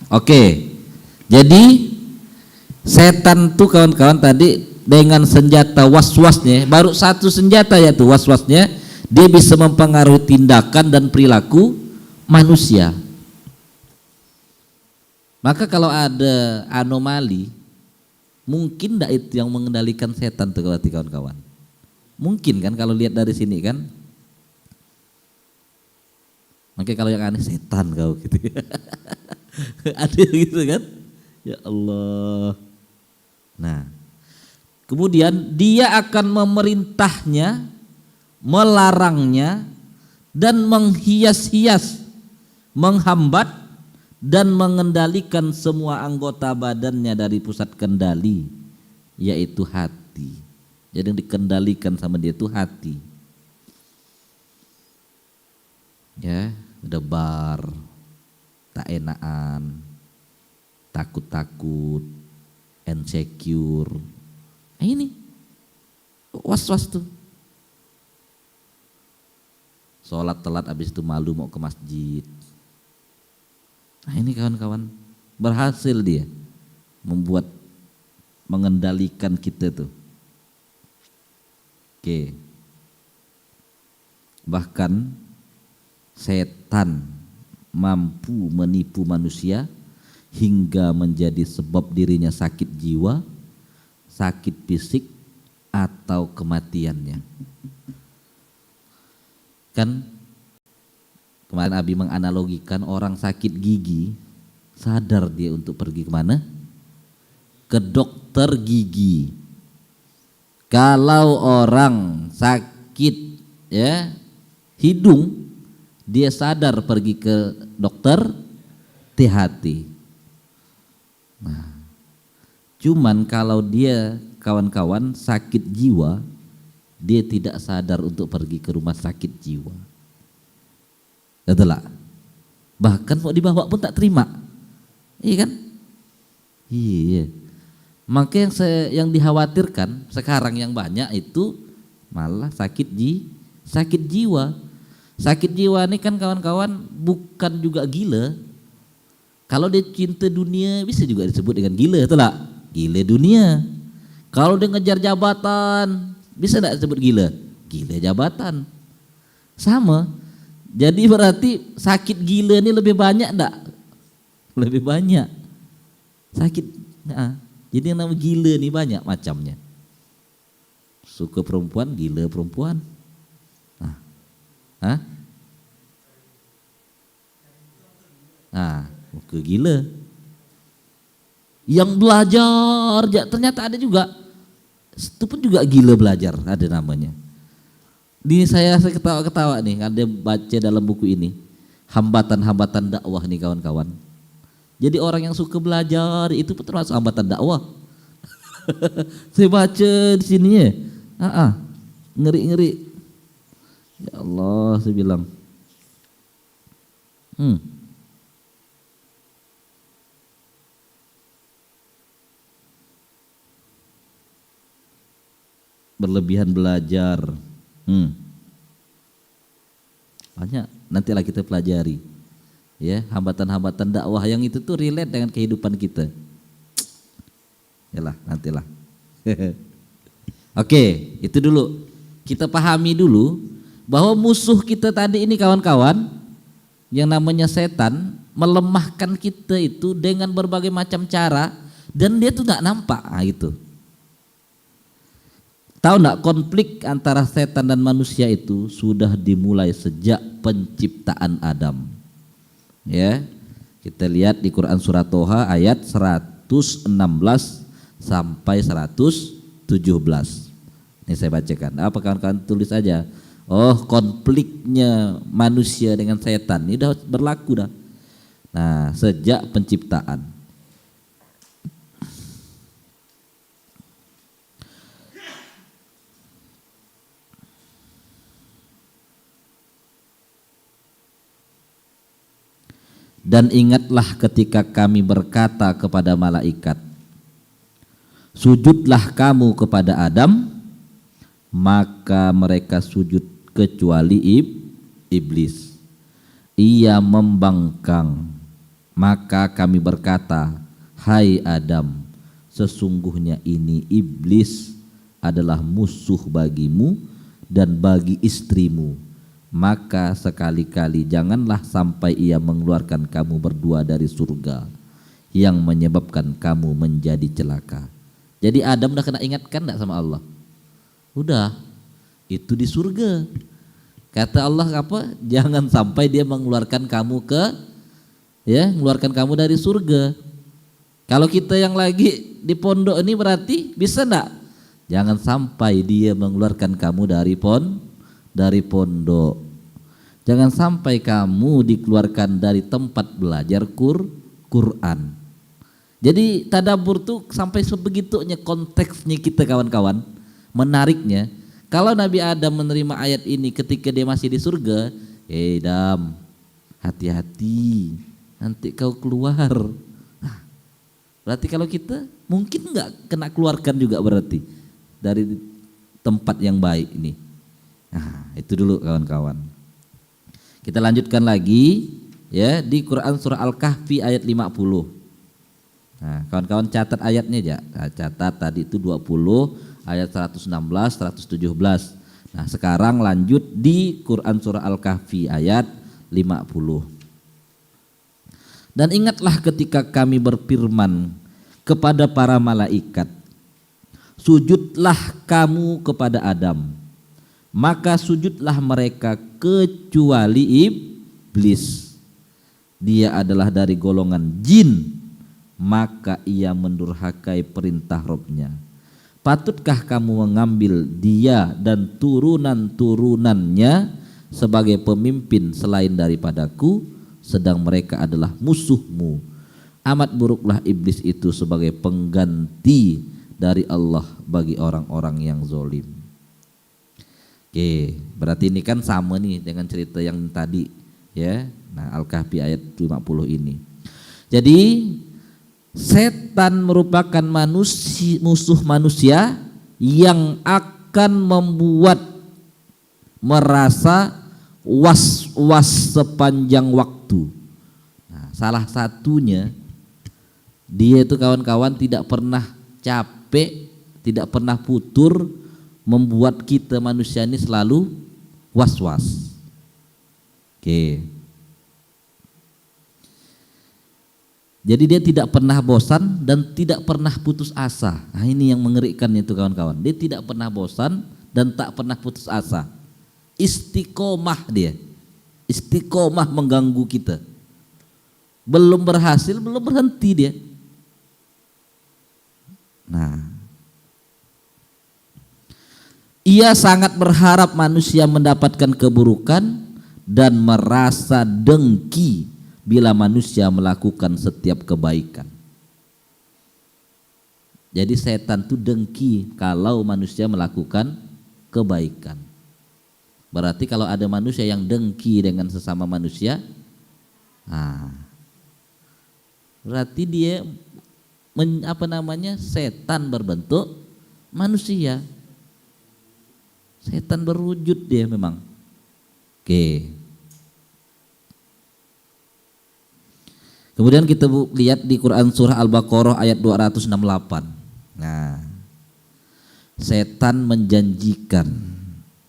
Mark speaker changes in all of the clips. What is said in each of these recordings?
Speaker 1: Oke, jadi setan tuh kawan-kawan tadi dengan senjata was-wasnya, baru satu senjata yaitu was-wasnya, dia bisa mempengaruhi tindakan dan perilaku manusia. Maka kalau ada anomali, mungkin enggak itu yang mengendalikan setan tuh kawan-kawan? Mungkin kan kalau lihat dari sini kan? Makanya kalau yang aneh setan kau gitu. Ada gitu kan? Ya Allah. Nah, kemudian dia akan memerintahnya, melarangnya, dan menghias-hias, menghambat, dan mengendalikan semua anggota badannya dari pusat kendali, yaitu hati. Jadi yang dikendalikan sama dia itu hati. Ya, debar, tak enakan, takut-takut, insecure. Nah ini was-was tuh. Sholat telat habis itu malu mau ke masjid. Nah ini kawan-kawan, berhasil dia membuat mengendalikan kita tuh. Oke. Bahkan setan mampu menipu manusia hingga menjadi sebab dirinya sakit jiwa, sakit fisik, atau kematiannya. Kan kemarin Abi menganalogikan orang sakit gigi, sadar dia untuk pergi kemana? Ke dokter gigi. Kalau orang sakit ya hidung, dia sadar pergi ke dokter THT. Nah, cuman kalau dia kawan-kawan sakit jiwa, dia tidak sadar untuk pergi ke rumah sakit jiwa. Betul lah. Bahkan mau dibawa pun tak terima. Iya kan? Iya. Maka yang dikhawatirkan sekarang yang banyak itu malah sakit jiwa. Sakit jiwa ini kan kawan-kawan bukan juga gila. Kalau dia cinta dunia bisa juga disebut dengan gila, betul lah? Gila dunia. Kalau dia ngejar jabatan bisa enggak disebut gila? Gila jabatan. Sama. Jadi berarti sakit gila ini lebih banyak enggak? Lebih banyak. Sakit. Nah, jadi yang namanya gila ini banyak macamnya. Suka perempuan, gila perempuan. Hah? Nah, ke gila. Yang belajar, ternyata ada juga. Itu pun juga gila belajar, ada namanya. Ini saya ketawa-ketawa nih, ada baca dalam buku ini. Hambatan-hambatan dakwah nih kawan-kawan. Jadi orang yang suka belajar itu pun termasuk hambatan dakwah. Saya baca di sini ya. Ngeri-ngeri. Ya Allah, saya bilang. Berlebihan belajar. Banyak, nantilah kita pelajari. Ya, hambatan-hambatan dakwah yang itu tuh relate dengan kehidupan kita. Yalah, nantilah. Oke, itu dulu. Kita pahami dulu bahwa musuh kita tadi ini kawan-kawan yang namanya setan melemahkan kita itu dengan berbagai macam cara dan dia tuh nggak nampak. Nah, itu. Tahu nggak, konflik antara setan dan manusia itu sudah dimulai sejak penciptaan Adam. Ya, kita lihat di Quran surat Toha ayat 116 sampai 117. Ini saya bacakan. Apa kawan-kawan tulis aja. Oh, konfliknya manusia dengan setan ini udah berlaku dah. Nah, sejak penciptaan. Dan ingatlah ketika kami berkata kepada malaikat, sujudlah kamu kepada Adam, maka mereka sujud kecuali iblis. Ia membangkang Maka kami berkata, hai Adam, sesungguhnya ini iblis adalah musuh bagimu dan bagi istrimu. Maka sekali-kali janganlah sampai ia mengeluarkan kamu berdua dari surga, yang menyebabkan kamu menjadi celaka. Jadi Adam udah kena ingatkan enggak sama Allah? Udah, itu di surga. Kata Allah apa? Jangan sampai dia mengeluarkan kamu mengeluarkan kamu dari surga. Kalau kita yang lagi di pondok ini berarti bisa enggak? Jangan sampai dia mengeluarkan kamu dari pondok. Jangan sampai kamu dikeluarkan dari tempat belajar Quran. Jadi tadabbur tuh sampai sebegitunya konteksnya kita kawan-kawan. Menariknya, kalau Nabi Adam menerima ayat ini ketika dia masih di surga, Adam, hati-hati, nanti kau keluar. Nah, berarti kalau kita mungkin nggak kena keluarkan juga berarti dari tempat yang baik ini. Nah, itu dulu kawan-kawan. Kita lanjutkan lagi ya di Quran surah Al-Kahfi ayat 50. Nah, kawan-kawan catat ayatnya aja. Nah, catat tadi itu 20 ayat 116, 117. Nah, sekarang lanjut di Quran surah Al-Kahfi ayat 50. Dan ingatlah ketika kami berfirman kepada para malaikat, sujudlah kamu kepada Adam. Maka sujudlah mereka kecuali iblis. Dia adalah dari golongan jin, maka ia mendurhakai perintah Rabb-Nya. Patutkah kamu mengambil dia dan turunan-turunannya sebagai pemimpin selain daripadaku, sedang mereka adalah musuhmu. Amat buruklah iblis itu sebagai pengganti dari Allah bagi orang-orang yang zalim. Oke, berarti ini kan sama nih dengan cerita yang tadi ya. Nah, Al-Kahfi ayat 50 ini. Jadi setan merupakan musuh manusia yang akan membuat merasa was-was sepanjang waktu. Nah, salah satunya dia itu kawan-kawan tidak pernah capek, tidak pernah putur, membuat kita manusia ini selalu was-was. Oke. Jadi dia tidak pernah bosan dan tidak pernah putus asa. Nah, ini yang mengerikan itu kawan-kawan. Dia tidak pernah bosan dan tak pernah putus asa. Istiqomah dia. Istiqomah mengganggu kita. Belum berhasil, belum berhenti dia. Nah, ia sangat berharap manusia mendapatkan keburukan dan merasa dengki bila manusia melakukan setiap kebaikan. Jadi setan itu dengki kalau manusia melakukan kebaikan. Berarti kalau ada manusia yang dengki dengan sesama manusia, berarti dia setan berbentuk manusia. Setan berwujud dia memang. Oke. Kemudian kita lihat di Quran surah Al-Baqarah ayat 268. Nah, setan menjanjikan,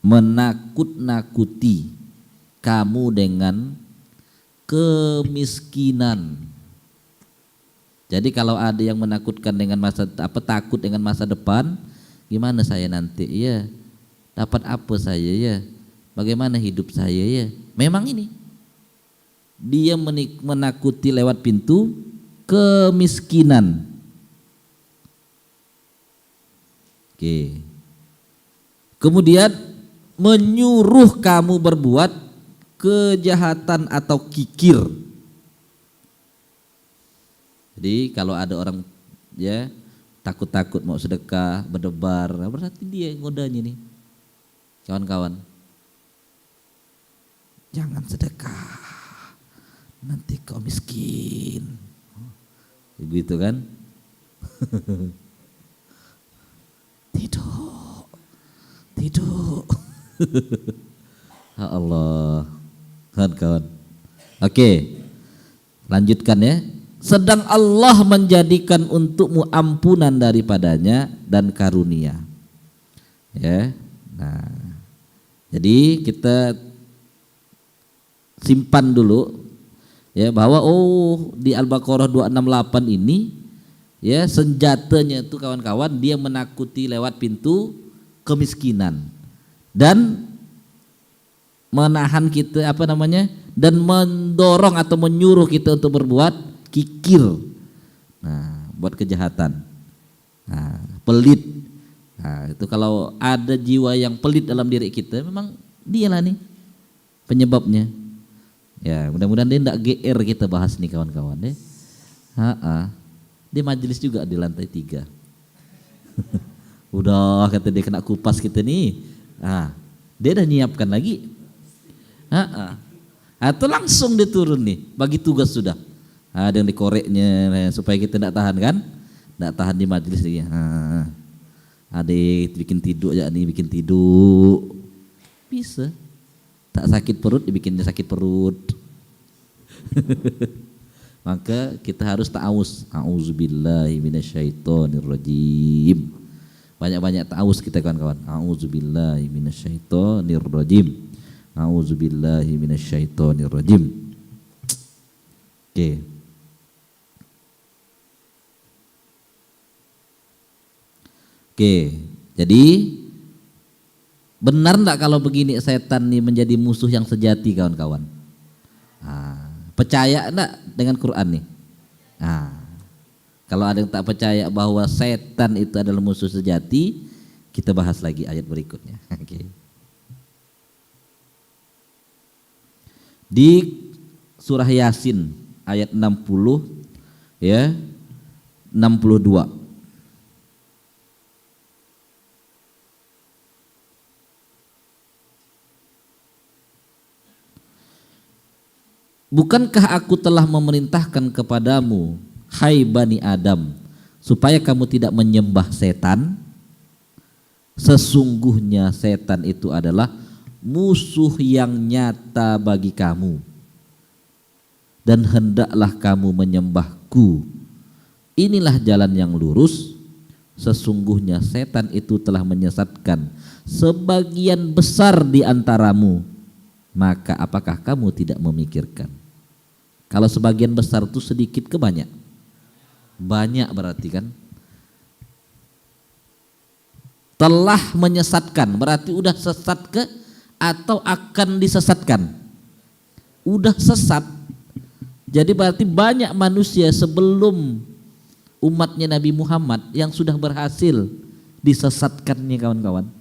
Speaker 1: menakut-nakuti kamu dengan kemiskinan. Jadi kalau ada yang menakutkan dengan takut dengan masa depan, gimana saya nanti ya? Dapat apa saya ya? Bagaimana hidup saya ya? Memang ini. Dia menakuti lewat pintu kemiskinan. Oke. Kemudian menyuruh kamu berbuat kejahatan atau kikir. Jadi kalau ada orang ya takut-takut mau sedekah, berdebar, berarti dia ngodanya nih. Kawan-kawan. Jangan sedekah. Nanti kau miskin. Begitu kan? Tidur. Ya Allah. Kawan-kawan. Oke. Lanjutkan ya. Sedang Allah menjadikan untukmu ampunan daripadanya dan karunia. Ya. Nah, jadi kita simpan dulu ya bahwa di Al-Baqarah 268 ini ya senjatanya itu kawan-kawan dia menakuti lewat pintu kemiskinan dan menahan kita dan mendorong atau menyuruh kita untuk berbuat kikir. Nah, buat kejahatan. Nah, pelit. Nah, itu kalau ada jiwa yang pelit dalam diri kita memang dialah nih penyebabnya. Ya, mudah-mudahan dia tidak GR kita bahas nih kawan-kawan ya. Di majelis juga di lantai 3. Udah kata dia kena kupas kita nih. Dia udah nyiapkan lagi. Atau langsung dia turun nih, bagi tugas sudah. Ada yang dikoreknya supaya kita tidak tahan kan? Tidak tahan di majelis lagi. Ada bikin tidur aja nih, bikin tidur. Bisa. Tak sakit perut dibikinnya sakit perut. Maka kita harus ta'awuz. A'udzubillahi minasyaitonirrajim. Banyak-banyak ta'awuz kita kawan-kawan. A'udzubillahi minasyaitonirrajim. A'udzubillahi minasyaitonirrajim. Oke. Jadi benar enggak kalau begini setan nih menjadi musuh yang sejati kawan-kawan? Percaya enggak dengan Quran nih? Kalau ada yang tak percaya bahwa setan itu adalah musuh sejati, kita bahas lagi ayat berikutnya. Di surah Yasin ayat 60 ya 62. Bukankah aku telah memerintahkan kepadamu, hai Bani Adam, supaya kamu tidak menyembah setan? Sesungguhnya setan itu adalah musuh yang nyata bagi kamu. Dan hendaklah kamu menyembahku. Inilah jalan yang lurus. Sesungguhnya setan itu telah menyesatkan sebagian besar di antaramu. Maka apakah kamu tidak memikirkan? Kalau sebagian besar itu sedikit ke banyak? Banyak berarti kan? Telah menyesatkan berarti udah sesat ke atau akan disesatkan? Udah sesat. Jadi berarti banyak manusia sebelum umatnya Nabi Muhammad yang sudah berhasil disesatkannya kawan-kawan.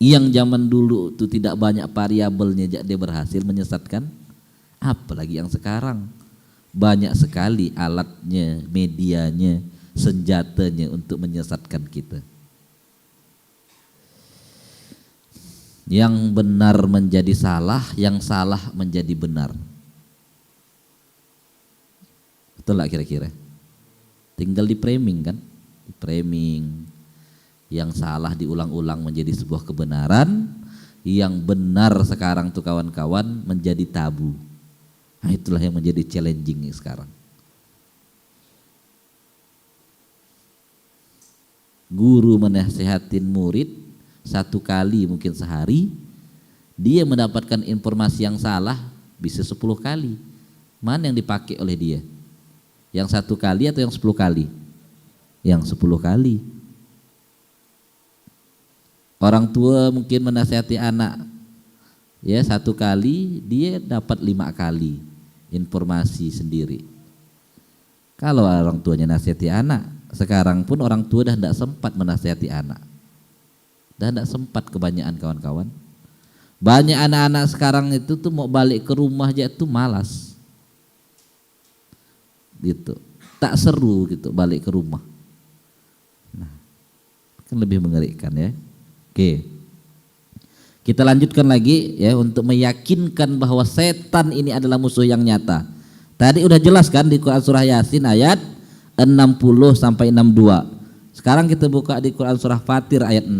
Speaker 1: Yang zaman dulu itu tidak banyak variabelnya dia berhasil menyesatkan, apalagi yang sekarang banyak sekali alatnya, medianya, senjatanya untuk menyesatkan kita. Yang benar menjadi salah, yang salah menjadi benar. Betul lah kira-kira? Tinggal di framing kan? Di framing. Yang salah diulang-ulang menjadi sebuah kebenaran, yang benar sekarang tuh kawan-kawan menjadi tabu. Nah, itulah yang menjadi challenging sekarang. Guru menasihatin murid satu kali mungkin sehari, dia mendapatkan informasi yang salah bisa 10 kali. Mana yang dipakai oleh dia? Yang 1 kali atau yang 10 kali? Yang 10 kali. Orang tua mungkin menasihati anak, ya 1 kali dia dapat 5 kali informasi sendiri. Kalau orang tuanya nasihati anak, sekarang pun orang tua dah tidak sempat menasihati anak, dah tidak sempat kebanyakan kawan-kawan. Banyak anak-anak sekarang itu tuh mau balik ke rumah aja tuh malas, gitu, tak seru gitu balik ke rumah. Nah, kan lebih mengerikan ya. Oke, kita lanjutkan lagi ya untuk meyakinkan bahwa setan ini adalah musuh yang nyata. Tadi udah jelas kan di Quran surah Yasin ayat 60 sampai 62. Sekarang kita buka di Quran surah Fatir ayat 6.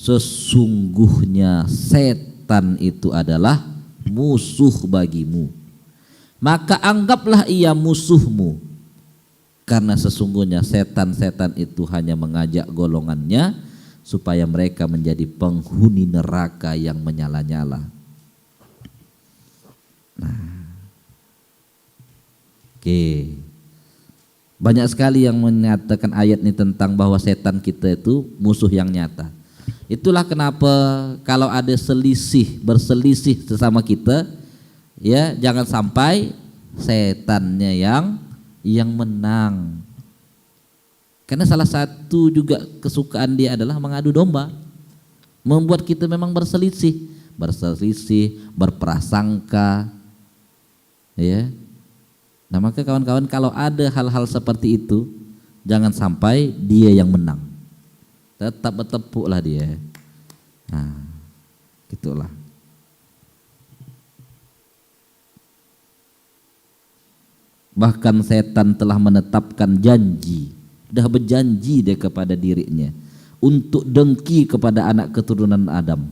Speaker 1: sesungguhnya setan itu adalah musuh bagimu, maka anggaplah ia musuhmu, karena sesungguhnya setan-setan itu hanya mengajak golongannya supaya mereka menjadi penghuni neraka yang menyala-nyala. Nah, oke. Banyak sekali yang menyatakan ayat ini tentang bahwa setan kita itu musuh yang nyata. Itulah kenapa kalau ada berselisih sesama kita, ya jangan sampai setannya yang menang. Karena salah satu juga kesukaan dia adalah mengadu domba, membuat kita memang berselisih, berprasangka, ya. Nah maka kawan-kawan, kalau ada hal-hal seperti itu, jangan sampai dia yang menang, tetap bertepuklah dia. Nah gitulah. Bahkan setan telah menetapkan janji, sudah berjanji dia kepada dirinya untuk dengki kepada anak keturunan Adam.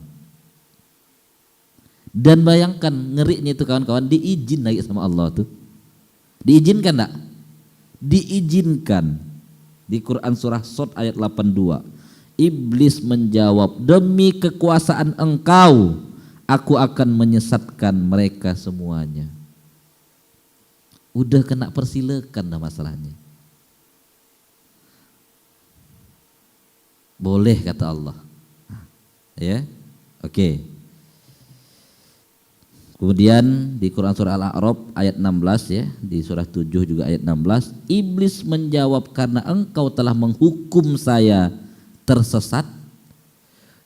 Speaker 1: Dan bayangkan ngerinya itu kawan-kawan, diizin lagi sama Allah tuh. Diizinkan enggak? Diizinkan. Di Quran surah Shad ayat 82. Iblis menjawab, demi kekuasaan engkau, aku akan menyesatkan mereka semuanya. Udah kena persilakan dah masalahnya. Boleh kata Allah. Ya. Oke. Kemudian di Quran surah Al-A'raf ayat 16 ya, di surah 7 juga ayat 16, iblis menjawab, karena engkau telah menghukum saya tersesat,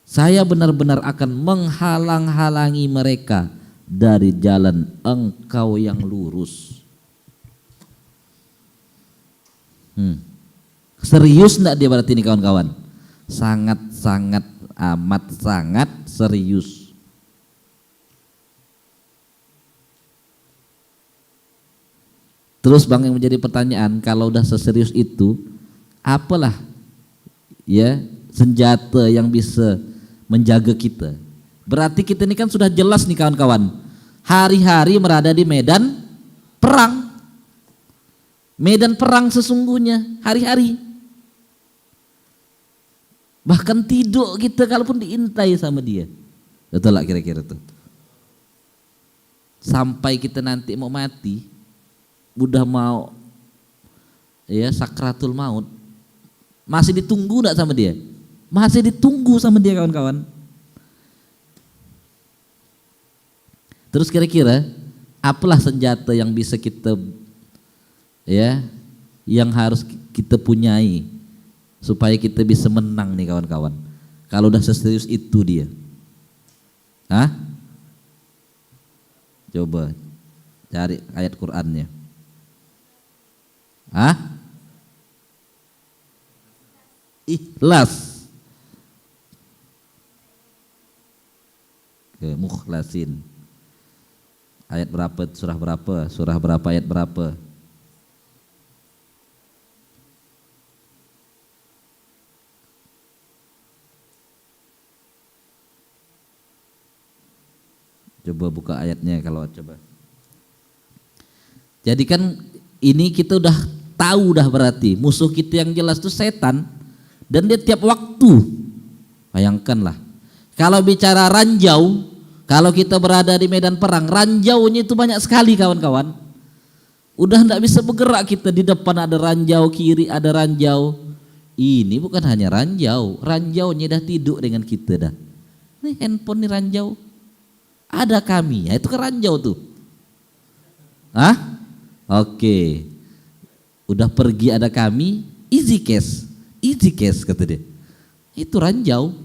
Speaker 1: saya benar-benar akan menghalang-halangi mereka dari jalan engkau yang lurus. Serius enggak dia berarti ini kawan-kawan? Sangat-sangat amat sangat serius. Terus bang, yang menjadi pertanyaan, kalau udah seserius itu, apalah ya senjata yang bisa menjaga kita? Berarti kita ini kan sudah jelas nih kawan-kawan, hari-hari berada di medan perang. Medan perang sesungguhnya hari-hari. Bahkan tidur kita kalaupun diintai sama dia. Betul lah kira-kira tuh. Sampai kita nanti mau mati, udah mau ya sakratul maut, masih ditunggu enggak sama dia? Masih ditunggu sama dia kawan-kawan. Terus kira-kira apalah senjata yang bisa kita ya yang harus kita punyai supaya kita bisa menang nih kawan-kawan, kalau udah seserius itu dia? Hah? Coba cari ayat Qur'annya. Ikhlas. Mukhlasin. Ayat berapa? Surah berapa? Surah berapa? Ayat berapa? Coba buka ayatnya kalau coba. Jadi kan ini kita udah tahu dah berarti musuh kita yang jelas itu setan, dan dia tiap waktu. Bayangkanlah kalau bicara ranjau, kalau kita berada di medan perang, ranjaunya itu banyak sekali kawan-kawan. Udah enggak bisa bergerak kita, di depan ada ranjau, kiri ada ranjau. Ini bukan hanya ranjau, ranjaunya dah tidur dengan kita dah. Ini handphone nih ranjau. Ada kami, ya itu kan ranjau tuh. Oke. Udah pergi ada kami, easy case kata dia. Itu ranjau.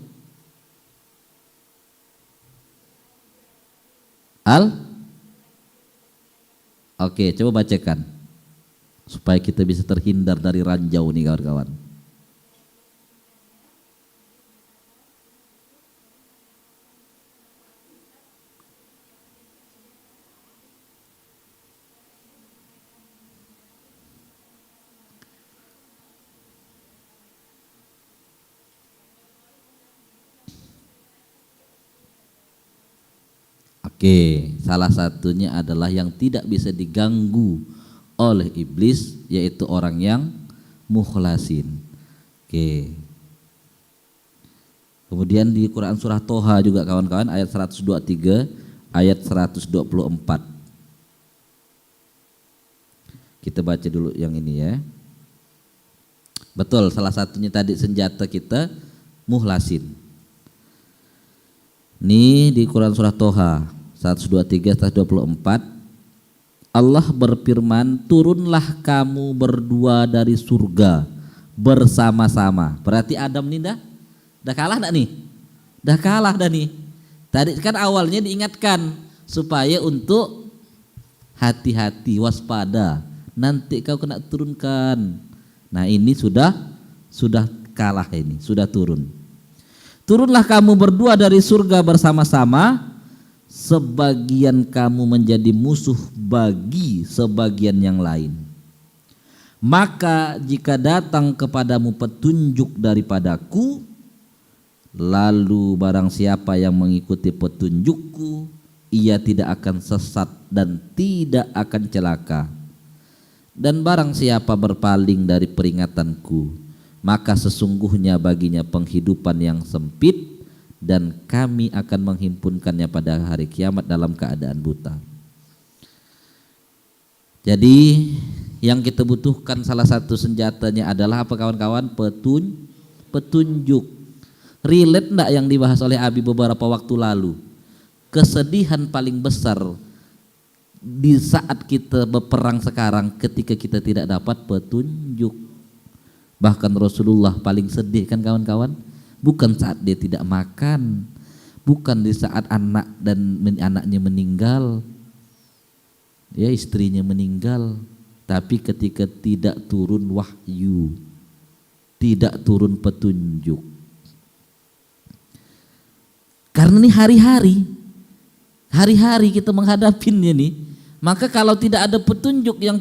Speaker 1: Oke, coba bacakan supaya kita bisa terhindar dari ranjau nih kawan-kawan. Oke, salah satunya adalah yang tidak bisa diganggu oleh iblis, yaitu orang yang mukhlasin. Oke. Kemudian di Quran surah Toha juga kawan-kawan, ayat 123, ayat 124. Kita baca dulu yang ini ya. Betul, salah satunya tadi senjata kita mukhlasin. Ini di Quran surah Toha 123 124. Allah berfirman, turunlah kamu berdua dari surga bersama-sama. Berarti Adam ini dah kalah enggak nih? Dah kalah dah nih. Tadi kan awalnya diingatkan supaya untuk hati-hati, waspada. Nanti kau kena turunkan. Nah, ini sudah kalah ini, sudah turun. Turunlah kamu berdua dari surga bersama-sama, sebagian kamu menjadi musuh bagi sebagian yang lain. Maka jika datang kepadamu petunjuk daripadaku, lalu barang siapa yang mengikuti petunjukku, ia tidak akan sesat dan tidak akan celaka. Dan barang siapa berpaling dari peringatanku, maka sesungguhnya baginya penghidupan yang sempit, dan kami akan menghimpunkannya pada hari kiamat dalam keadaan buta. Jadi yang kita butuhkan salah satu senjatanya adalah apa kawan-kawan? Petunjuk. Relate enggak yang dibahas oleh Abi beberapa waktu lalu? Kesedihan paling besar di saat kita berperang sekarang ketika kita tidak dapat petunjuk. Bahkan Rasulullah paling sedih kan kawan-kawan, bukan saat dia tidak makan, bukan di saat anak dan anaknya meninggal, ya istrinya meninggal, tapi ketika tidak turun wahyu, tidak turun petunjuk. Karena ini hari-hari kita menghadapinya nih. Maka kalau tidak ada petunjuk yang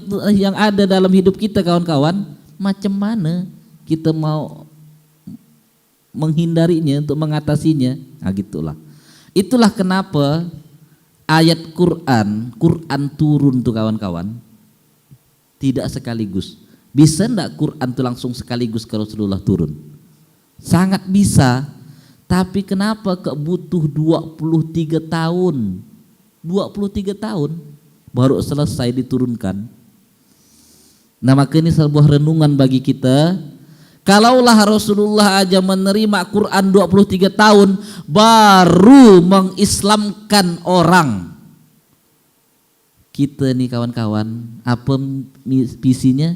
Speaker 1: ada dalam hidup kita kawan-kawan, macam mana kita mau menghindarinya, untuk mengatasinya? Nah gitulah. Itulah kenapa ayat Quran turun tuh kawan-kawan tidak sekaligus. Bisa enggak Quran tuh langsung sekaligus ke Rasulullah turun? Sangat bisa. Tapi kenapa butuh 23 tahun? 23 tahun baru selesai diturunkan. Nah maka ini sebuah renungan bagi kita. Kalaulah Rasulullah aja menerima Quran 23 tahun baru mengislamkan orang. Kita nih kawan-kawan, apa visinya?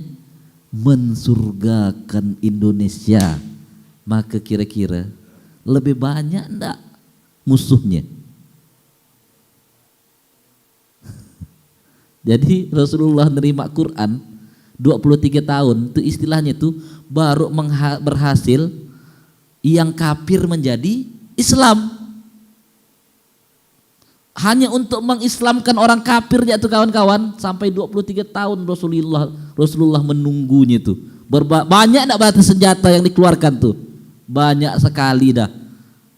Speaker 1: Mensurgakan Indonesia. Maka kira-kira lebih banyak enggak musuhnya? Jadi Rasulullah nerima Quran 23 tahun itu istilahnya tuh baru berhasil yang kafir menjadi Islam. Hanya untuk mengislamkan orang kafir ya tuh kawan-kawan sampai 23 tahun Rasulullah menunggunya tuh. Banyak enggak berarti senjata yang dikeluarkan tuh? Banyak sekali dah.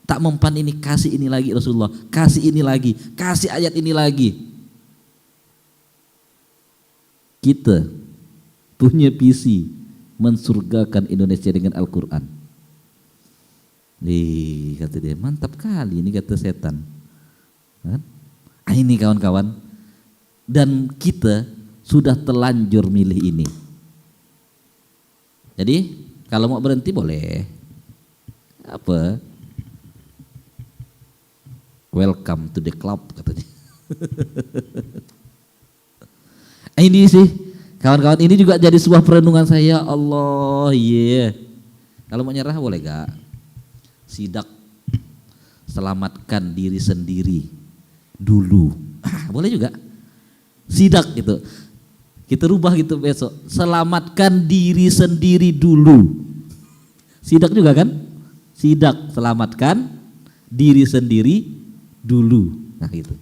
Speaker 1: Tak mempan ini, kasih ini lagi Rasulullah, kasih ini lagi, kasih ayat ini lagi. Kita punya visi mensurgakan Indonesia dengan Al-Quran. Kata dia, mantap kali ini kata setan. Ini kawan-kawan. Dan kita sudah telanjur milih ini. Jadi kalau mau berhenti boleh. Apa? Welcome to the club katanya. Ini sih kawan-kawan, ini juga jadi sebuah perenungan saya. Allah, yeah. Kalau mau nyerah boleh gak? Sidak, selamatkan diri sendiri dulu. Boleh juga. Sidak gitu. Kita rubah gitu besok. Selamatkan diri sendiri dulu. Sidak juga kan? Sidak, selamatkan diri sendiri dulu. Nah gitu.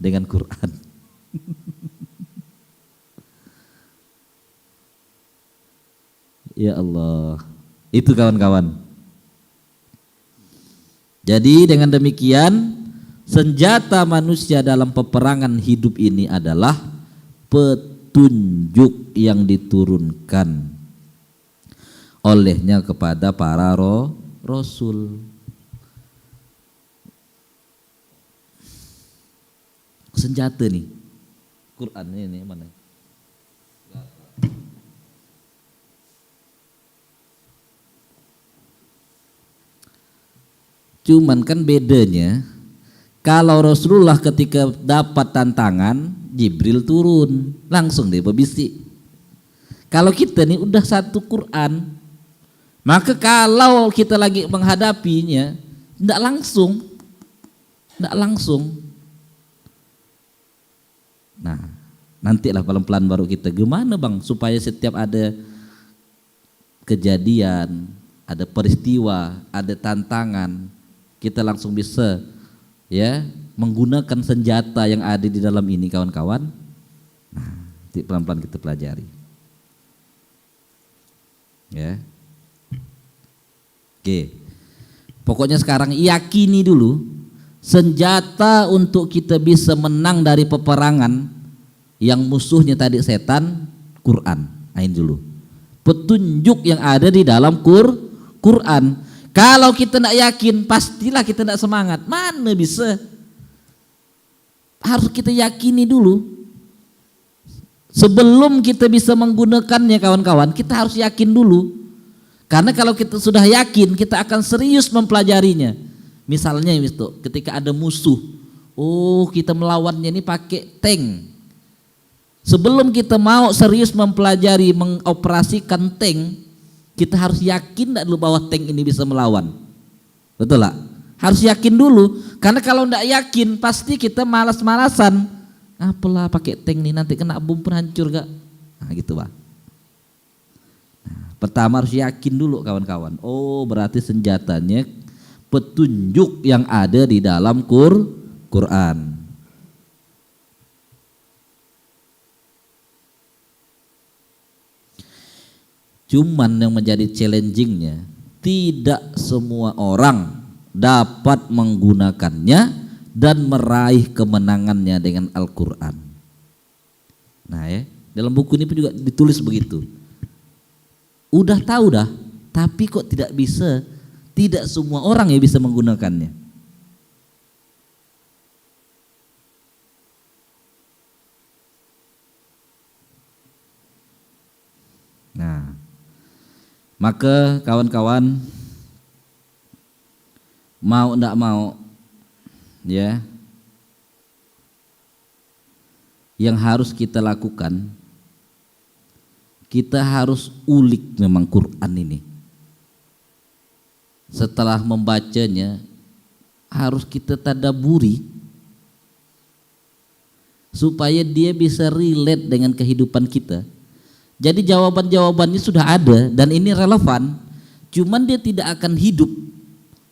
Speaker 1: Dengan Quran. Ya Allah, itu kawan-kawan. Jadi dengan demikian senjata manusia dalam peperangan hidup ini adalah petunjuk yang diturunkan olehnya kepada para rasul. Senjata nih Quran ini mana? Cuman kan bedanya kalau Rasulullah ketika dapat tantangan Jibril turun langsung deh berbisik. Kalau kita nih udah satu Quran, maka kalau kita lagi menghadapinya tidak langsung. Nah, nantilah pelan-pelan baru kita gimana bang supaya setiap ada kejadian, ada peristiwa, ada tantangan, kita langsung bisa ya menggunakan senjata yang ada di dalam ini kawan-kawan. Nah, pelan-pelan kita pelajari. Ya. Oke. Pokoknya sekarang yakini dulu senjata untuk kita bisa menang dari peperangan yang musuhnya tadi setan, Quran. Nah, ini dulu. Petunjuk yang ada di dalam Quran. Kalau kita tidak yakin, pastilah kita tidak semangat. Mana bisa? Harus kita yakini dulu. Sebelum kita bisa menggunakannya kawan-kawan, kita harus yakin dulu. Karena kalau kita sudah yakin, kita akan serius mempelajarinya. Misalnya itu, ketika ada musuh, kita melawannya ini pakai tank. Sebelum kita mau serius mempelajari mengoperasikan tank, kita harus yakin tidak dulu bahwa tank ini bisa melawan. Betul lah? Harus yakin dulu. Karena kalau tidak yakin pasti kita malas-malasan. Apalah pakai tank ini nanti kena bom pun hancur gak? Nah gitu Pak. Nah, pertama harus yakin dulu kawan-kawan. Berarti senjatanya petunjuk yang ada di dalam Quran. Cuman yang menjadi challengingnya, tidak semua orang dapat menggunakannya dan meraih kemenangannya dengan Al-Quran. Nah ya, dalam buku ini pun juga ditulis begitu. Udah tahu dah, tapi kok tidak bisa, tidak semua orang yang bisa menggunakannya. Nah, maka kawan-kawan mau enggak mau ya, yang harus kita lakukan, kita harus ulik memang Quran ini. Setelah membacanya harus kita tadaburi supaya dia bisa relate dengan kehidupan kita. Jadi jawaban-jawabannya sudah ada dan ini relevan, cuman dia tidak akan hidup.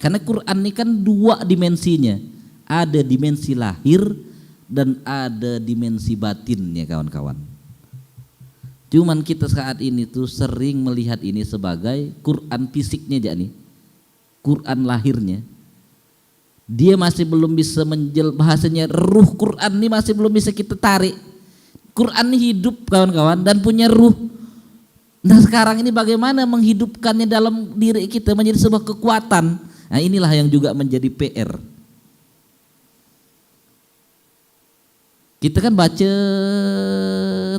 Speaker 1: Karena Quran ini kan dua dimensinya, ada dimensi lahir dan ada dimensi batinnya kawan-kawan. Cuman kita saat ini tuh sering melihat ini sebagai Quran fisiknya aja nih, Quran lahirnya. Dia masih belum bisa bahasanya ruh Quran ini masih belum bisa kita tarik. Quran hidup kawan-kawan dan punya ruh. Nah sekarang ini bagaimana menghidupkannya dalam diri kita menjadi sebuah kekuatan. Nah inilah yang juga menjadi PR. Kita kan baca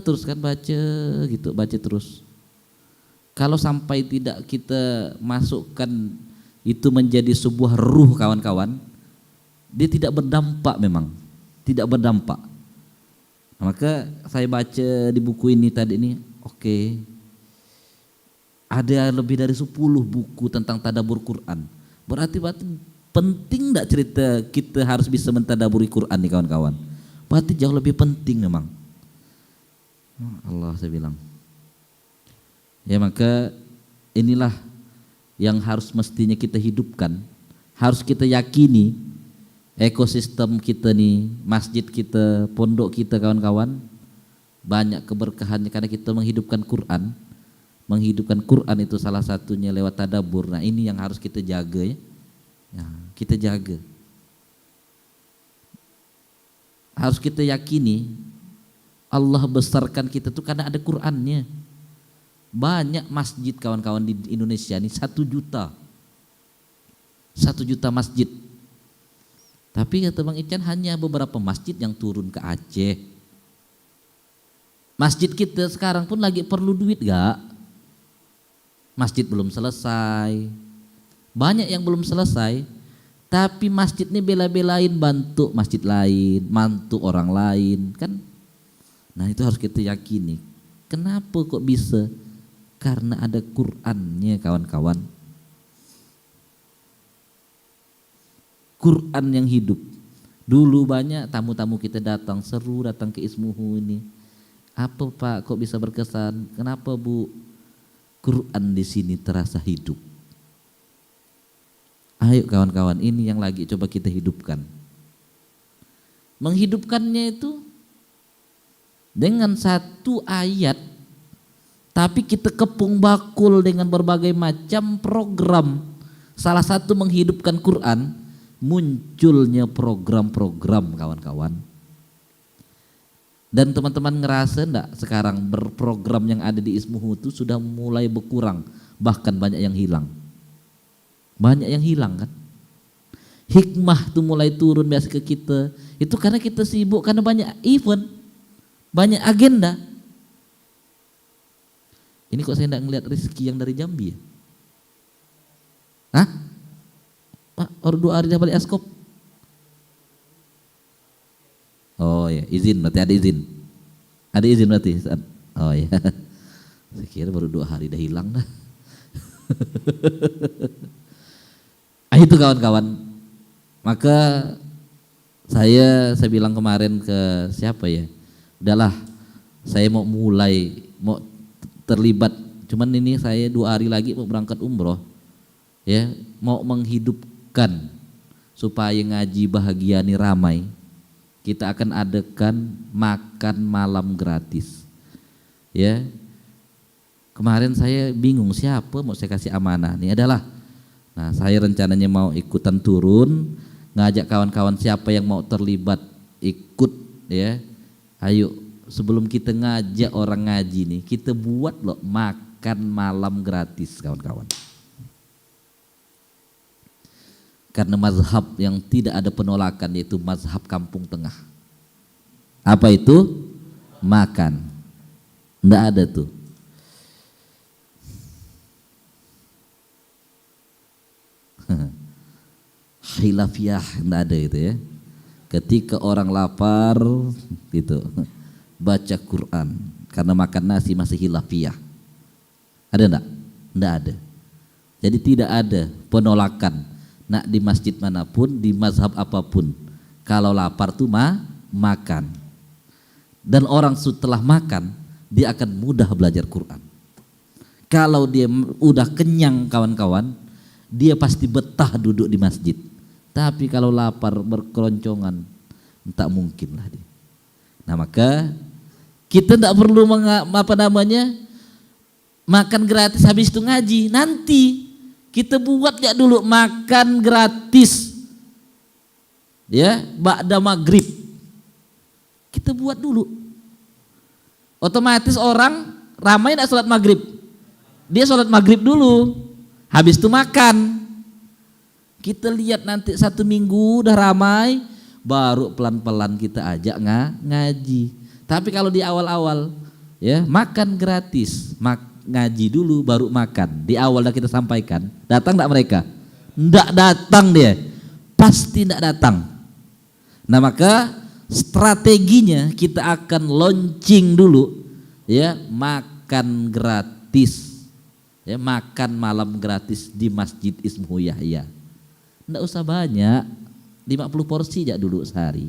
Speaker 1: terus kan baca terus. Kalau sampai tidak kita masukkan itu menjadi sebuah ruh kawan-kawan, dia tidak berdampak memang, tidak berdampak. Maka saya baca di buku ini tadi ini, ada lebih dari 10 buku tentang tadabbur Quran. Berarti penting enggak cerita kita harus bisa mentadaburi Quran nih kawan-kawan. Berarti jauh lebih penting memang. Allah saya bilang. Ya maka inilah yang harus mestinya kita hidupkan. Harus kita yakini ekosistem kita nih, masjid kita, pondok kita kawan-kawan banyak keberkahannya karena kita menghidupkan Quran. Menghidupkan Quran itu salah satunya lewat tadabbur. Nah ini yang harus kita jaga ya. Kita jaga. harus kita yakini Allah besarkan kita tuh karena ada Qur'annya. Banyak masjid kawan-kawan di Indonesia ini 1 juta. 1 juta masjid. Tapi kata Bang Ican hanya beberapa masjid yang turun ke Aceh. Masjid kita sekarang pun lagi perlu duit gak? Masjid belum selesai. Banyak yang belum selesai. Tapi masjid ini bela-belain bantu masjid lain, bantu orang lain kan. Nah itu harus kita yakini. Kenapa kok bisa? Karena ada Qur'annya kawan-kawan. Quran yang hidup. Dulu banyak tamu-tamu kita datang, seru datang ke Ismuhu ini. Apa Pak kok bisa berkesan? Kenapa Bu? Quran di sini terasa hidup. Ayo kawan-kawan, ini yang lagi coba kita hidupkan. Menghidupkannya itu dengan 1 ayat, tapi kita kepung bakul dengan berbagai macam program. Salah satu menghidupkan Quran, munculnya program-program kawan-kawan. Dan teman-teman ngerasa enggak sekarang berprogram yang ada di Ismuhu itu sudah mulai berkurang, bahkan banyak yang hilang. Banyak yang hilang kan. Hikmah tuh mulai turun biasa ke kita. Itu karena kita sibuk, karena banyak event, banyak agenda. Ini kok saya enggak ngelihat rezeki yang dari Jambi ya? Hah? Pak, baru 2 hari dah balik Askop. Oh ya, izin berarti ada izin. Ada izin berarti. Oh ya. Saya kira baru 2 hari dah hilang dah. Itu kawan-kawan. Maka saya bilang kemarin ke siapa ya? Udahlah, saya mau mulai, mau terlibat. Cuman ini saya 2 hari lagi mau berangkat umroh. Ya, mau menghidupkan supaya ngaji bahagia nih ramai. Kita akan adakan makan malam gratis. Ya. Kemarin saya bingung siapa mau saya kasih amanah. Ini adalah, nah saya rencananya mau ikutan turun, ngajak kawan-kawan siapa yang mau terlibat ikut ya. Ayo sebelum kita ngajak orang ngaji nih, kita buat loh makan malam gratis kawan-kawan. Karena mazhab yang tidak ada penolakan yaitu mazhab Kampung Tengah. Apa itu? Makan. Enggak ada tuh. Khilafiyah enggak ada itu ya. Ketika orang lapar gitu, baca Quran. Karena makan nasi masih khilafiyah. Ada enggak? Enggak ada. Jadi tidak ada penolakan. Nak di masjid manapun, di mazhab apapun, kalau lapar tuh makan. Dan orang setelah makan, dia akan mudah belajar Quran. Kalau dia udah kenyang kawan-kawan, dia pasti betah duduk di masjid. Tapi kalau lapar berkeroncongan, tak mungkin lah dia. Nah maka kita tidak perlu makan gratis habis itu ngaji. Nanti kita buat ya dulu makan gratis ya ba'da maghrib. Kita buat dulu. Otomatis orang ramai tidak sholat maghrib. Dia sholat maghrib dulu, habis itu makan. Kita lihat nanti 1 minggu udah ramai, baru pelan-pelan kita ajak ngaji. Tapi kalau di awal-awal ya makan gratis, ngaji dulu baru makan. Di awal dah kita sampaikan. Datang enggak mereka? Enggak datang dia. Pasti enggak datang. Nah maka strateginya kita akan launching dulu ya makan gratis. Ya makan malam gratis di Masjid Ismuhu Yahya. Enggak usah banyak. 50 porsi aja dulu sehari.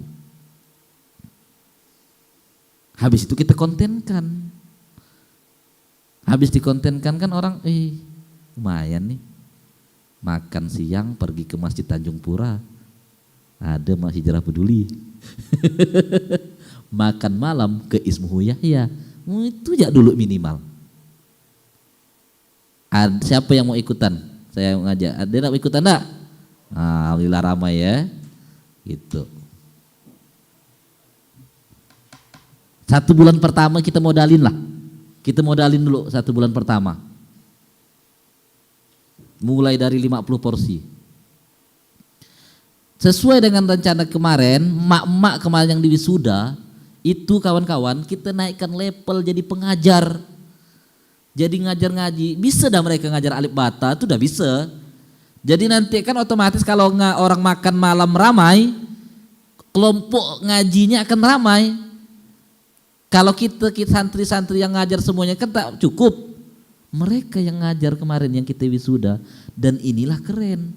Speaker 1: Habis itu kita kontenkan. Habis dikontenkan kan orang, lumayan nih. Makan siang pergi ke Masjid Tanjung Pura. Ada Masjid Hijrah Peduli. Makan malam ke Ismuhu Yahya. Itu aja dulu minimal. Siapa yang mau ikutan? Saya ngajak. Ada yang mau ikutan enggak? Alhamdulillah ramai ya. Gitu. 1 bulan pertama kita modalin lah. Kita modalin dulu 1 bulan pertama. Mulai dari 50 porsi. Sesuai dengan rencana kemarin, emak-emak kemarin yang di wisuda, itu kawan-kawan kita naikkan level jadi pengajar. Jadi ngajar ngaji, bisa dah mereka ngajar alif bata, itu udah bisa. Jadi nanti kan otomatis kalau orang makan malam ramai, kelompok ngajinya akan ramai. Kalau kita santri-santri yang ngajar semuanya kan tak cukup. Mereka yang ngajar kemarin yang kita wisuda, dan inilah keren.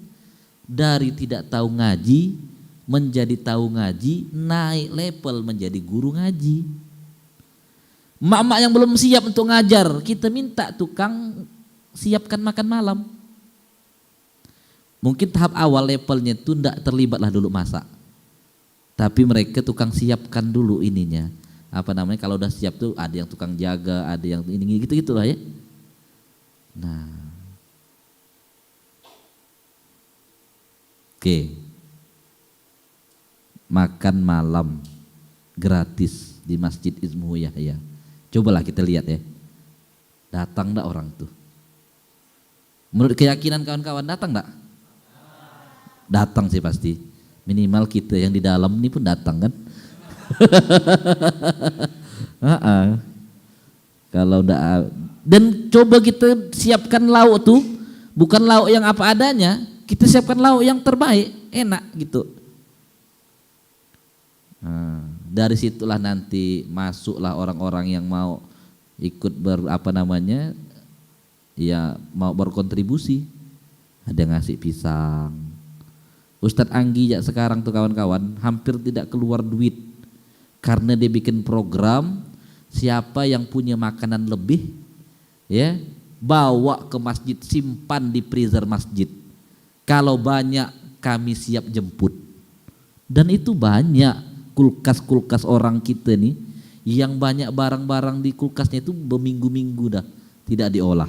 Speaker 1: Dari tidak tahu ngaji menjadi tahu ngaji, naik level menjadi guru ngaji. Mak-mak yang belum siap untuk ngajar, kita minta tukang siapkan makan malam. Mungkin tahap awal levelnya itu tidak terlibatlah dulu masak. Tapi mereka tukang siapkan dulu ininya. Apa namanya, kalau udah siap tuh ada yang tukang jaga, ada yang ini gitu-gitulah ya. Nah. Oke. Makan malam gratis di Masjid Ismu Yahya. Cobalah kita lihat ya. Datang enggak orang tuh? Menurut keyakinan kawan-kawan datang enggak? Datang sih pasti. Minimal kita yang di dalam ini pun datang kan? Kalau enggak, dan coba kita siapkan lauk tuh, bukan lauk yang apa adanya, kita siapkan lauk yang terbaik, enak gitu. Dari situlah nanti masuklah orang-orang yang mau ikut mau berkontribusi. Ada ngasih pisang. Ustadz Anggi ya sekarang tuh kawan-kawan hampir tidak keluar duit karena dia bikin program, siapa yang punya makanan lebih ya bawa ke masjid, simpan di freezer masjid. Kalau banyak kami siap jemput. Dan itu banyak kulkas-kulkas orang kita nih yang banyak barang-barang di kulkasnya itu berminggu-minggu dah tidak diolah.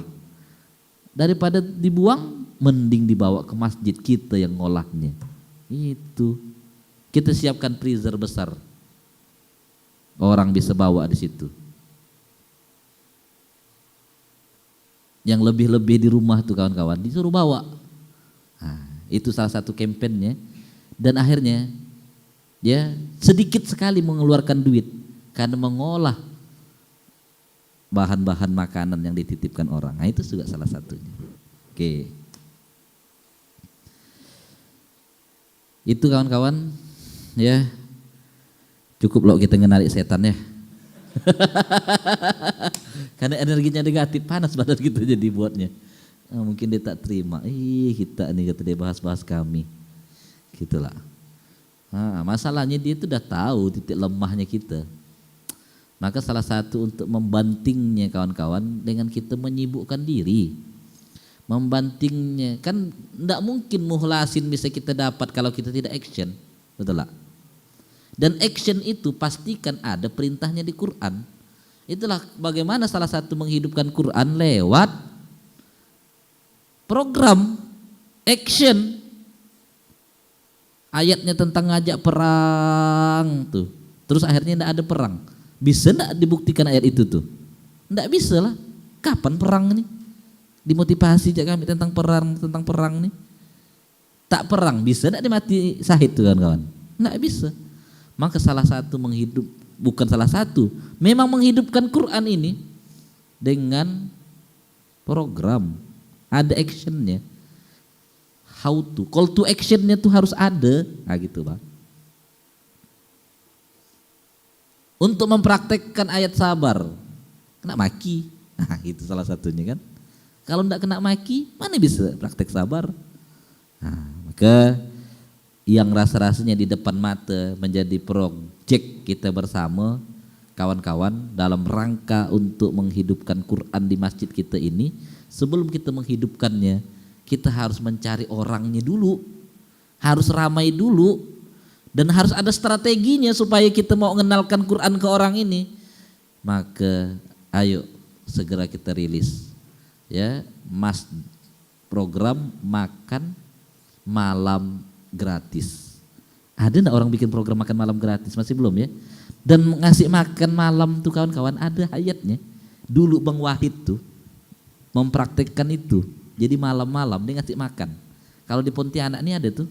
Speaker 1: Daripada dibuang mending dibawa ke masjid, kita yang ngolahnya. Itu kita siapkan freezer besar, orang bisa bawa di situ. Yang lebih-lebih di rumah tuh kawan-kawan disuruh bawa. Nah, itu salah satu kampanyenya. Dan akhirnya ya sedikit sekali mengeluarkan duit karena mengolah bahan-bahan makanan yang dititipkan orang. Nah, itu juga salah satunya. Oke. Itu kawan-kawan ya. Cukup loh kita ngenali setan ya. Karena energinya negatif, panas badan kita jadi buatnya. Nah, mungkin dia tak terima. Kita nih kata dia bahas-bahas kami. Gitulah. Nah, masalahnya dia itu udah tahu titik lemahnya kita. Maka salah satu untuk membantingnya kawan-kawan dengan kita menyibukkan diri. Membantingnya kan tidak mungkin muhlasin bisa kita dapat kalau kita tidak action, betul lah. Dan action itu pastikan ada perintahnya di Quran. Itulah bagaimana salah satu menghidupkan Quran lewat program action. Ayatnya tentang ngajak perang tuh. Terus akhirnya tidak ada perang. Bisa tidak dibuktikan ayat itu tuh? Tidak bisa lah. Kapan perang nih? Dimotivasi aja kami tentang perang nih. Tak perang bisa tidak dimati syahid tuh kawan-kawan? Tidak bisa. Maka salah satu memang menghidupkan Quran ini dengan program. Ada actionnya. How to, call to actionnya tuh harus ada, nah gitu Pak. Untuk mempraktekkan ayat sabar, kena maki, nah itu salah satunya kan. Kalau enggak kena maki, mana bisa praktek sabar? Nah, maka yang rasa-rasanya di depan mata menjadi project kita bersama, kawan-kawan dalam rangka untuk menghidupkan Quran di masjid kita ini. Sebelum kita menghidupkannya, kita harus mencari orangnya dulu, harus ramai dulu, dan harus ada strateginya supaya kita mau mengenalkan Quran ke orang ini. Maka ayo segera kita rilis ya program makan malam gratis. Ada enggak orang bikin program makan malam gratis? Masih belum ya? Dan ngasih makan malam tuh kawan-kawan ada ayatnya. Dulu Bang Wahid tuh mempraktekkan itu. Jadi malam-malam dia ngasih makan. Kalau di Pontianak ini ada tuh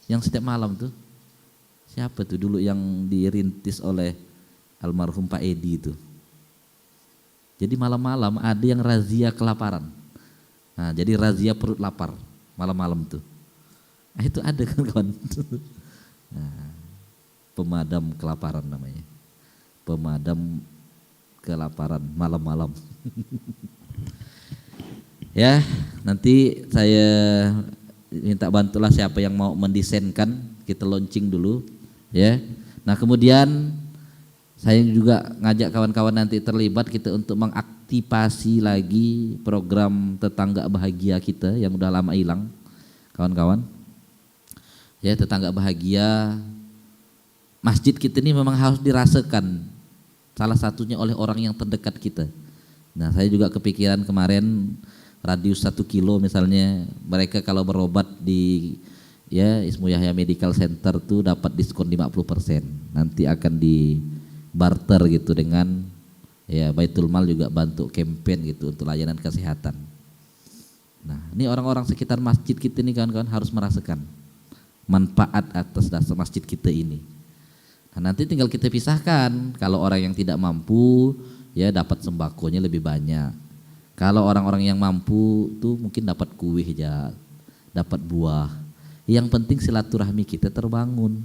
Speaker 1: yang setiap malam tuh. Siapa tuh dulu yang dirintis oleh almarhum Pak Edi itu. Jadi malam-malam ada yang razia kelaparan. Nah, jadi razia perut lapar malam-malam tuh. Nah, itu ada kan kawan. Nah, pemadam kelaparan namanya. Pemadam kelaparan malam-malam. Ya, nanti saya minta bantulah siapa yang mau mendesainkan, kita launching dulu, ya. Nah, kemudian saya juga ngajak kawan-kawan nanti terlibat kita untuk mengaktifasi lagi program tetangga bahagia kita yang udah lama hilang, kawan-kawan. Ya, tetangga bahagia. Masjid kita ini memang harus dirasakan salah satunya oleh orang yang terdekat kita. Nah, saya juga kepikiran kemarin radius 1 kilo misalnya, mereka kalau berobat di ya Ismu Yahya Medical Center tuh dapat diskon 50%. Nanti akan di barter gitu dengan ya Baitul Mal juga bantu campaign gitu untuk layanan kesehatan. Nah, ini orang-orang sekitar masjid kita ini kawan-kawan harus merasakan manfaat atas dasar masjid kita ini. Nah, nanti tinggal kita pisahkan, kalau orang yang tidak mampu ya dapat sembakonya lebih banyak. Kalau orang-orang yang mampu tuh mungkin dapat kue aja, dapat buah. Yang penting silaturahmi kita terbangun.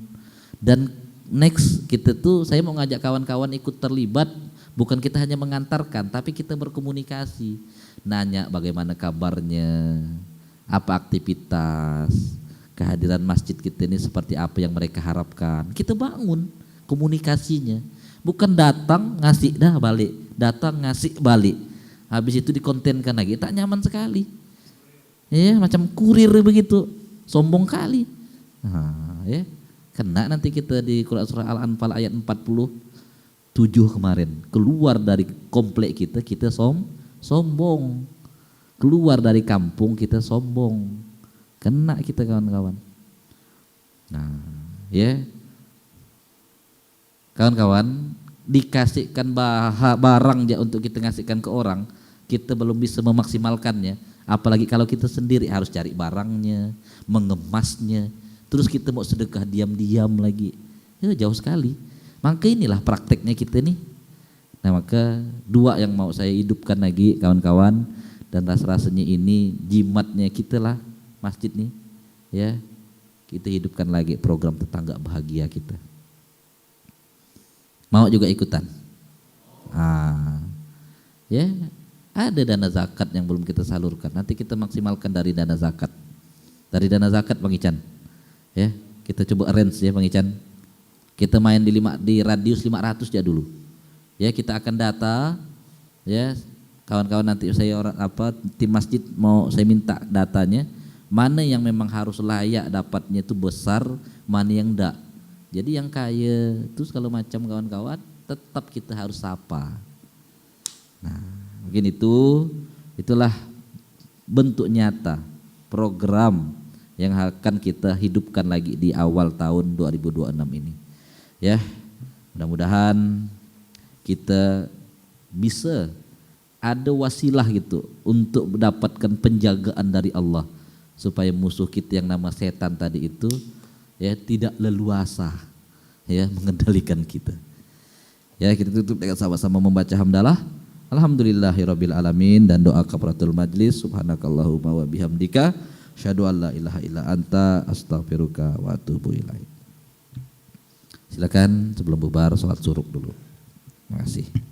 Speaker 1: Dan next kita tuh saya mau ngajak kawan-kawan ikut terlibat, bukan kita hanya mengantarkan tapi kita berkomunikasi. Nanya bagaimana kabarnya, apa aktivitas, kehadiran masjid kita ini seperti apa yang mereka harapkan. Kita bangun komunikasinya. Bukan datang ngasih dah balik, datang ngasih balik. Habis itu dikontenkan lagi, tak nyaman sekali. Ya, macam kurir begitu, sombong kali. Nah, ya, kena nanti kita di Quran surah Al-Anfal ayat 47 kemarin. Keluar dari komplek kita sombong. Keluar dari kampung kita sombong. Kena kita kawan-kawan. Nah, ya. Kawan-kawan, dikasihkan barang ya untuk kita ngasihkan ke orang, kita belum bisa memaksimalkannya, apalagi kalau kita sendiri harus cari barangnya, mengemasnya, terus kita mau sedekah diam-diam lagi, ya jauh sekali. Maka inilah prakteknya kita nih. Nah, maka dua yang mau saya hidupkan lagi kawan-kawan, dan rasanya ini jimatnya kita lah masjid nih, ya kita hidupkan lagi program tetangga bahagia kita. Mau juga ikutan? Ya. Ada dana zakat yang belum kita salurkan. Nanti kita maksimalkan dari dana zakat. Dari dana zakat Bang Ican. Ya, kita coba arrange ya Bang Ican. Kita main di radius 500 ya dulu. Ya, kita akan data ya. Kawan-kawan nanti saya tim masjid mau saya minta datanya, mana yang memang harus layak dapatnya itu besar, mana yang enggak. Jadi yang kaya terus kalau macam kawan-kawan tetap kita harus sapa. Nah, mungkin itulah bentuk nyata program yang akan kita hidupkan lagi di awal tahun 2026 ini. Ya, mudah-mudahan kita bisa ada wasilah gitu untuk mendapatkan penjagaan dari Allah supaya musuh kita yang nama setan tadi itu ya tidak leluasa ya mengendalikan kita. Ya, kita tutup dengan sama-sama membaca hamdalah. Alhamdulillahirabbil alamin dan doa kafaratul majlis. Subhanakallahumma wa bihamdika asyhadu an la ilaha illa anta astaghfiruka wa atubu ilaik. Silakan sebelum bubar salat suruk dulu. Terima kasih.